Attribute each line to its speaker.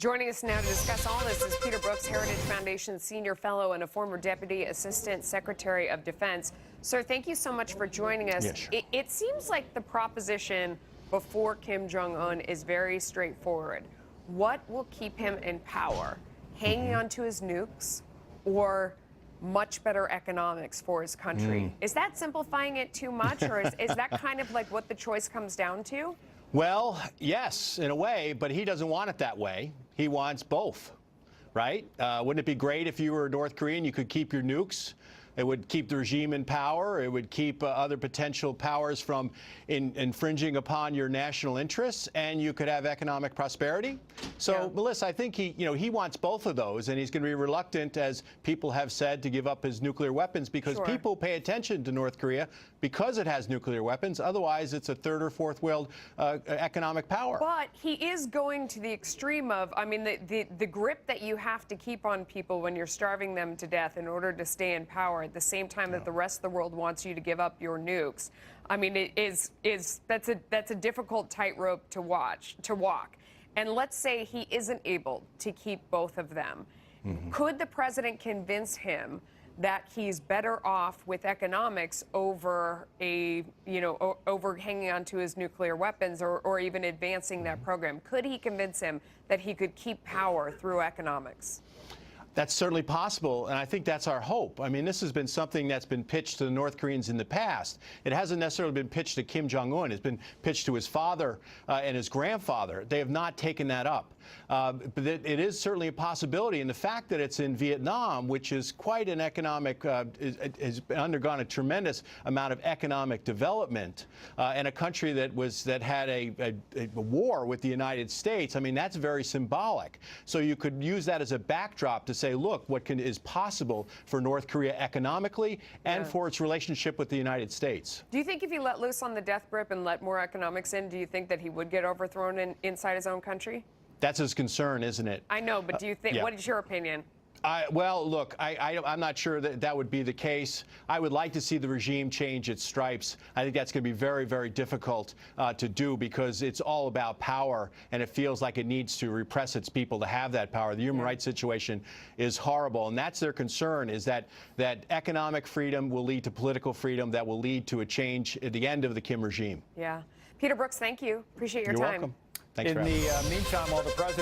Speaker 1: Joining us now to discuss all this is Peter Brookes, Heritage Foundation Senior Fellow and a former Deputy Assistant Secretary of Defense. Sir, thank you so much for joining us.
Speaker 2: Yeah, sure.
Speaker 1: It seems like the proposition before Kim Jong-un is very straightforward. What will keep him in power? Hanging on to his nukes or much better economics for his country? Is that simplifying it too much, or is that kind of like what the choice comes down to?
Speaker 2: Well, yes, in a way, but he doesn't want it that way. He wants both, right? Wouldn't it be great if you were North Korea and you could keep your nukes? It would keep the regime in power. It would keep other potential powers from infringing upon your national interests, and you could have economic prosperity. So,
Speaker 1: Yeah.
Speaker 2: Melissa, I think he wants both of those, and he's going to be reluctant, as people have said, to give up his nuclear weapons because
Speaker 1: Sure.
Speaker 2: people pay attention to North Korea because it has nuclear weapons. Otherwise, it's a third or fourth world economic power.
Speaker 1: But he is going to the extreme of, I mean, the grip that you have to keep on people when you're starving them to death in order to stay in power at the same time that the rest of the world wants you to give up your nukes. I mean, that's a difficult tightrope to walk. And let's say he isn't able to keep both of them. Could the president convince him that he's better off with economics over over hanging on to his nuclear weapons or even advancing that program? Could he convince him that he could keep power through economics?
Speaker 2: That's certainly possible, and I think that's our hope. I mean, this has been something that's been pitched to the North Koreans in the past. It hasn't necessarily been pitched to Kim Jong-un. It's been pitched to his father and his grandfather. They have not taken that up. But it is certainly a possibility, and the fact that it's in Vietnam, which is quite an economic, has undergone a tremendous amount of economic development, and a country that had a war with the United States, I mean, that's very symbolic. So you could use that as a backdrop to say, look, what is possible for North Korea economically and for its relationship with the United States.
Speaker 1: Do you think if he let loose on the death grip and let more economics in, do you think that he would get overthrown inside his own country?
Speaker 2: That's his concern, isn't it?
Speaker 1: I know, but do you think,
Speaker 2: yeah.
Speaker 1: what is your opinion?
Speaker 2: Well, look, I'm not sure that would be the case. I would like to see the regime change its stripes. I think that's going to be very, very difficult to do because it's all about power, and it feels like it needs to repress its people to have that power. The human rights situation is horrible, and that's their concern, is that economic freedom will lead to political freedom that will lead to a change at the end of the Kim regime.
Speaker 1: Yeah. Peter Brookes, thank you. Appreciate your
Speaker 2: You're
Speaker 1: time.
Speaker 2: welcome. Thanks
Speaker 3: In
Speaker 2: for having me.
Speaker 3: the meantime, while the president